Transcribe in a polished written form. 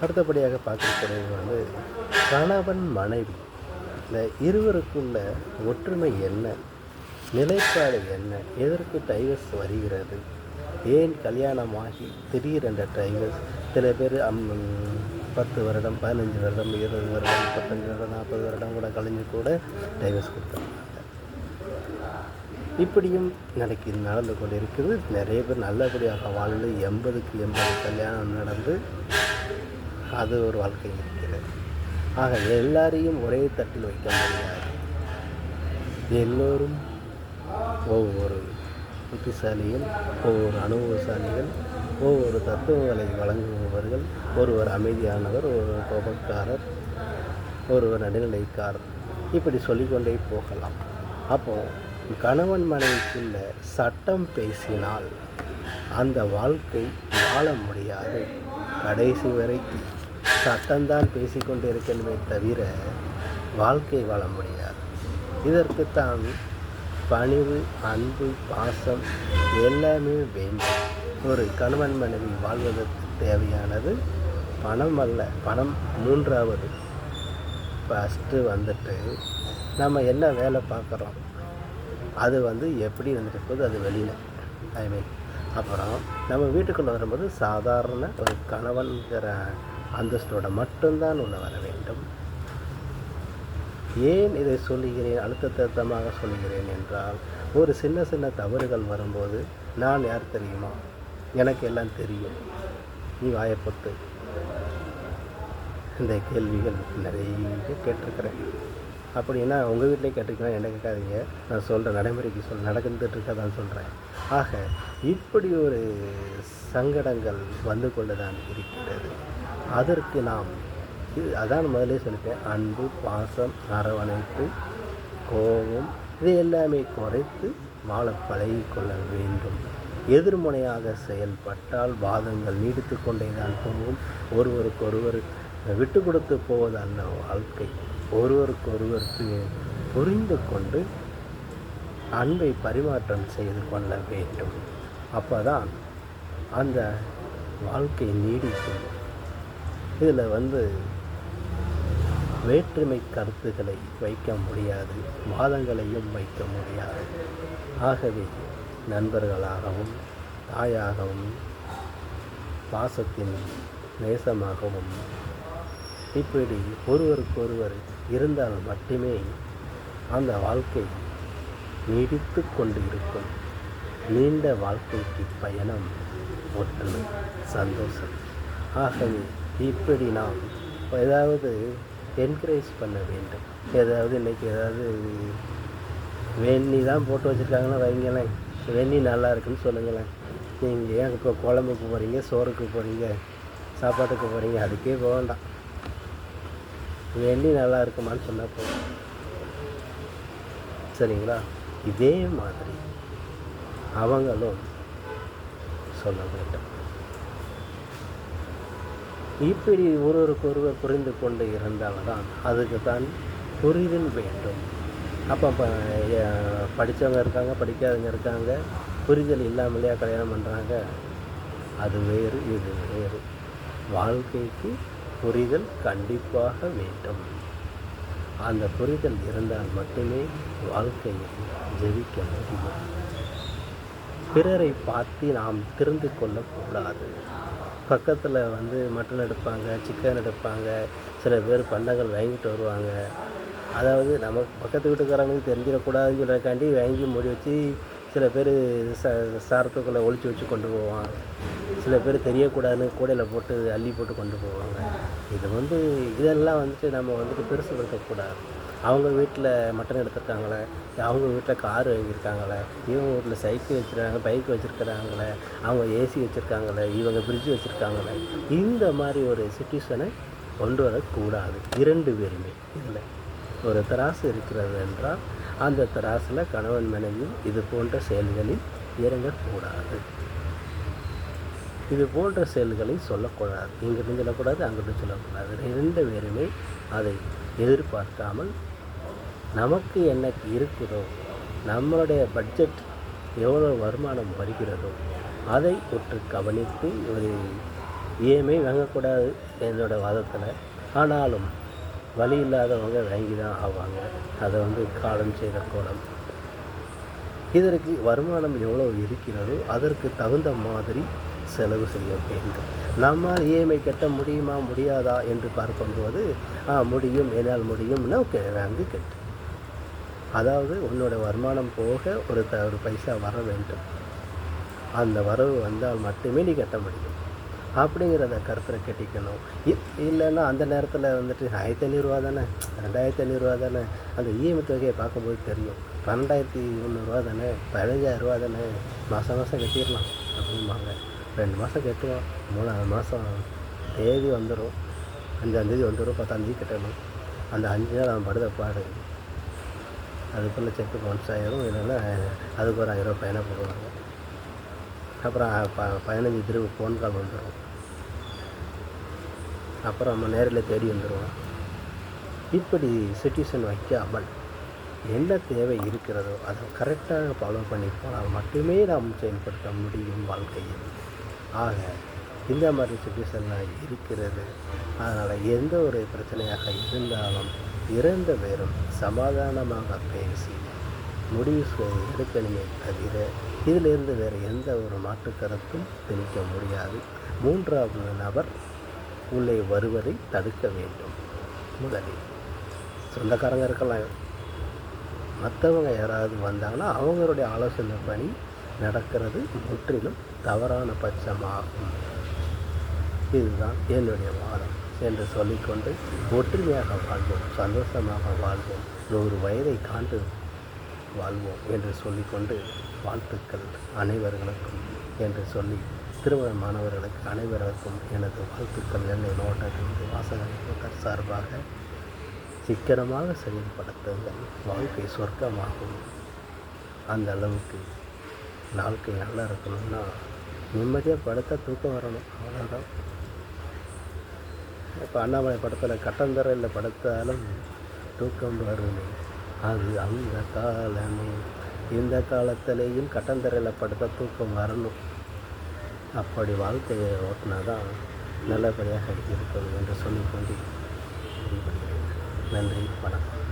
அடுத்தபடியாக பார்க்கக்கூடியது வந்து கணவன் மனைவி இந்த இருவருக்குள்ள ஒற்றுமை என்ன, நிலைப்பாடு என்ன, எதற்கு டைவர்ஸ் வருகிறது, ஏன் கல்யாணமாகி திடீரென்ற டைவர்ஸ். சில பேர் 10 வருடம், 15 வருடம், 20 வருடம், 35 வருடம், 40 வருடம் கூட கழிஞ்சு கூட டைவர்ஸ் கொடுத்துருக்காங்க. இப்படியும் நடந்து கொண்டு இருக்குது. நிறைய பேர் நல்லபடியாக வாழ்ந்து 80க்கு 80 கல்யாணம் நடந்து அது ஒரு வாழ்க்கை இருக்கிறது. ஆக எல்லாரையும் ஒரே தட்டில் வைக்க முடியாது. எல்லோரும் ஒவ்வொரு புத்திசாலிகள், ஒவ்வொரு அனுபவசாலிகள், ஒவ்வொரு தத்துவங்களை வழங்குபவர்கள். ஒருவர் அமைதியானவர், ஒருவர் கோபக்காரர், ஒருவர் நடுநிலைக்காரர், இப்படி சொல்லிக்கொண்டே போகலாம். அப்போது கணவன் மனைவிக்குள்ள சட்டம் பேசினால் அந்த வாழ்க்கை வாழ முடியாது. கடைசி வரைக்கும் சட்டம்தான் பேசிக்கொண்டு இருக்கணுமே தவிர வாழ்க்கை வாழ முடியாது. இதற்குத்தான் பணிவு, அன்பு, பாசம் எல்லாமே வேண்டும். ஒரு கணவன் மனைவி வாழ்வதற்கு தேவையானது பணம் அல்ல. பணம் மூன்றாவது. ஃபஸ்ட்டு வந்துட்டு நம்ம என்ன வேலை பார்க்குறோம், அது எப்படி வந்துட்டு போகுது, அது வெளியில் அப்புறம் நம்ம வீட்டுக்குள்ளே வரும்போது சாதாரண ஒரு கணவன்கிற அந்தஸ்தோட மட்டும்தான் உள்ள வர வேண்டும். ஏன் இதை சொல்லுகிறேன், அழுத்தமாக சொல்லுகிறேன் என்றால், ஒரு சின்ன சின்ன தவறுகள் வரும்போது நான் யார் தெரியுமா, எனக்கு எல்லாம் தெரியும், நீ வாயப்பொத்து, இந்த கேள்விகள் நிறைய கேட்டிருக்கிறேன். அப்படின்னா உங்கள் வீட்டிலே கேட்டிருக்கலாம், என்ன கேட்காதீங்க, நான் சொல்கிற நடைமுறைக்கு நடந்துட்டு இருக்கதான் சொல்கிறேன். ஆக இப்படி ஒரு சங்கடங்கள் வந்து கொண்டு தான் இருக்கிறது. அதற்கு நாம் அதான் முதலே சொல்லிட்டேன், அன்பு, பாசம், அரவணைப்பு, கோபம் இது எல்லாமே குறைத்து வாழ பழகிக்கொள்ள வேண்டும். எதிர்முனையாக செயல்பட்டால் வாதங்கள் நீடித்து கொண்டே தான் போகும். ஒருவருக்கொருவர் விட்டு கொடுத்து போவது அல்ல வாழ்க்கை. ஒருவருக்கொருவருக்கு புரிந்து கொண்டு அன்பை பரிமாற்றம் செய்து கொள்ள வேண்டும். அப்போதான் அந்த வாழ்க்கை நீடிக்கும். இதில் வேற்றுமை கருத்துக்களை வைக்க முடியாது, வாதங்களையும் வைக்க முடியாது. ஆகவே நண்பர்களாகவும், தாயாகவும், பாசத்தின் நேசமாகவும் இப்படி ஒருவருக்கொருவர் இருந்தால் மட்டுமே அந்த வாழ்க்கை நீடித்து கொண்டு இருக்கும். நீண்ட வாழ்க்கைக்கு பயணம் ஒற்றுமை, சந்தோஷம். ஆகவே இப்படி நாம் ஏதாவது என்கரேஜ் பண்ண வேண்டும். இன்றைக்கி வெந்நி தான் போட்டு வச்சுருக்காங்கன்னா வைங்களேன், வெந்நி நல்லா இருக்குன்னு சொல்லுங்களேன். நீங்கள் ஏன் இப்போ குழம்புக்கு போகிறீங்க, சோறுக்கு போகிறீங்க, சாப்பாட்டுக்கு போகிறீங்க, அதுக்கே போக வேண்டாம், வெந்நி நல்லா இருக்குமான்னு சொன்னால் போதும். சரிங்களா? இதே மாதிரி அவங்களும் சொல்ல வேண்டும். இப்படி ஒருவருக்கொருவர் புரிந்து கொண்டு இருந்தால்தான் அதுக்கு தான் புரிதல் வேண்டும். அப்போ படித்தவங்க இருக்காங்க, படிக்காதவங்க இருக்காங்க, புரிதல் இல்லாமலேயே கல்யாணம் பண்ணுறாங்க. அது வேறு, இது வேறு. வாழ்க்கைக்கு புரிதல் கண்டிப்பாக வேண்டும். அந்த புரிதல் இருந்தால் மட்டுமே வாழ்க்கையை ஜெயிக்க முடியும். பிறரை பார்த்து நாம் திருந்து கொள்ளக்கூடாது. பக்கத்தில் மட்டன் எடுப்பாங்க, சிக்கன் எடுப்பாங்க, சில பேர் பண்டங்கள் வாங்கிட்டு வருவாங்க. அதாவது நம்ம பக்கத்து வீட்டுக்காரங்களுக்கு தெரிஞ்சிடக்கூடாதுன்னு சொல்கிறக்காண்டி வாங்கி மூடி வச்சு சில பேர் சாரத்துக்குள்ளே ஒழிச்சு வச்சு கொண்டு போவான். சில பேர் தெரியக்கூடாதுன்னு கூடையில் போட்டு அள்ளி போட்டு கொண்டு போவாங்க. இது இதெல்லாம் நம்ம பெருசுப்படுத்தக்கூடாது. அவங்க வீட்டில் மட்டன் எடுத்துருக்காங்களே, அவங்க வீட்டில் கார் வாங்கியிருக்காங்களே, இவங்க வீட்டில் சைக்கிள் வச்சுருக்காங்க, பைக் வச்சுருக்கிறாங்களே, அவங்க ஏசி வச்சுருக்காங்களே, இவங்க ஃப்ரிட்ஜ் வச்சுருக்காங்களே, இந்த மாதிரி ஒரு சிச்சுவேஷனை கொண்டு வரக்கூடாது. 2 பேருமே இதில் ஒரு தராசு இருக்கிறது என்றால் அந்த தராசில் கணவன் மனைவி இது போன்ற செயல்களில் இறங்கக்கூடாது. இது போன்ற செயல்களை சொல்லக்கூடாது. இங்கிட்டு சொல்லக்கூடாது, அங்கிட்டு சொல்லக்கூடாது. 2 பேருமே அதை எதிர்பார்க்காமல் நமக்கு என்ன இருக்குதோ, நம்மளுடைய பட்ஜெட் எவ்வளோ வருமானம் வருகிறதோ அதை ஒற்று கவனித்து ஒரு இஎம்ஐ வாங்கக்கூடாது என்னோடய வாதத்தில். ஆனாலும் வழி இல்லாதவங்க வாங்கி தான் ஆவாங்க. அதை காலம் செய்த கோலம். இதற்கு வருமானம் எவ்வளோ இருக்கிறதோ அதற்கு தகுந்த மாதிரி செலவு செய்ய வேண்டும். நம்மால் இஎம்ஐ கட்ட முடியுமா முடியாதா என்று பார்க்கும்போது முடியும், என்னால் முடியும்னா வாங்கி கட்டு. அதாவது உன்னோட வருமானம் போக ஒரு பைசா வர வேண்டும். அந்த வரவு வந்தால் மட்டுமே நீ கட்ட முடியும் அப்படிங்கிறத கருத்தில் கட்டிக்கணும். இல்லைன்னா அந்த நேரத்தில் 1500 தானே, 2500 தானே, அந்த இஎம்ஐ தொகையை பார்க்கும்போது தெரியும். 2300 தானே, 15,000 தானே, மாதம் கட்டிடலாம் அப்படிம்பாங்க. 2 மாதம் கட்டுவோம், 3ஆவது மாதம் தேதி வந்துடும், 5ஆந்தேதி வந்துடும், 10ஆந்தேதி கட்டணும். அந்த 5 நாள் அவன் படுத பாடு. அதுக்குள்ளே செக்கு பவுன்ஸ் ஆயிரும். இல்லைன்னா அதுக்கு ஒரு 1000 ஃபைனாக போடுவாங்க. அப்புறம் 15 திரும்ப ஃபோன் கால் வந்துடும். அப்புறம் நம்ம நேரில் தேடி வந்துடுவோம். இப்படி சிச்சுவேஷன் வைக்காமல் என்ன தேவை இருக்கிறதோ அதை கரெக்டாக ஃபாலோ பண்ணி போனால் மட்டுமே நாம் செயல்படுத்த முடியும் வாழ்க்கையில். ஆக இந்த மாதிரி சிச்சுவேஷன்லாம் இருக்கிறது. அதனால் எந்த ஒரு பிரச்சனையாக இருந்தாலும் 2 பேரும் சமாதானமாக பேசி முடிவு எடுக்கணுமே தவிர இதிலிருந்து வேறு எந்த ஒரு மாற்று கருத்தும் திணிக்க முடியாது. 3வது நபர் உள்ளே வருவதை தடுக்க வேண்டும். முதலில் சொந்தக்காரங்க இருக்கலாம், மற்றவங்க யாராவது வந்தாங்கன்னா அவங்களுடைய ஆலோசனை பணி நடக்கிறது முற்றிலும் தவறான பட்சமாகும். இதுதான் என்னுடைய வாதம் என்று சொல்லிக்கொண்டு ஒற்றுமையாக வாழ்வோம், சந்தோஷமாக வாழ்வோம், 100 வயதை காண்டு வாழ்வோம் என்று சொல்லிக்கொண்டு வாழ்த்துக்கள் அனைவர்களுக்கும் என்று சொல்லி திருமணமானவர்களுக்கு அனைவருக்கும் எனது வாழ்த்துக்கள். நெல்லை மாவட்டத்திற்கு வாசகர் சார்பாக சிக்கனமாக செயல்படுத்துங்கள், வாழ்க்கை சொர்க்கமாகும். அந்த அளவுக்கு வாழ்க்கை நல்லா இருக்கணும்னா நிம்மதியாக படுத்த தூக்கம் வரணும், அவ்வளோதான். இப்போ அண்ணாமலை படத்தில் கட்டந்தரையில் படுத்தாலும் தூக்கம் வருமே, அது அந்த காலமே. இந்த காலத்திலேயும் கட்டந்தரையில் படுத்த தூக்கம் வரணும். அப்படி வாழ்க்கையை ஓட்டினா தான் நல்லபடியாக இருக்கும் என்று சொல்லிக்கொண்டு நன்றி, வணக்கம்.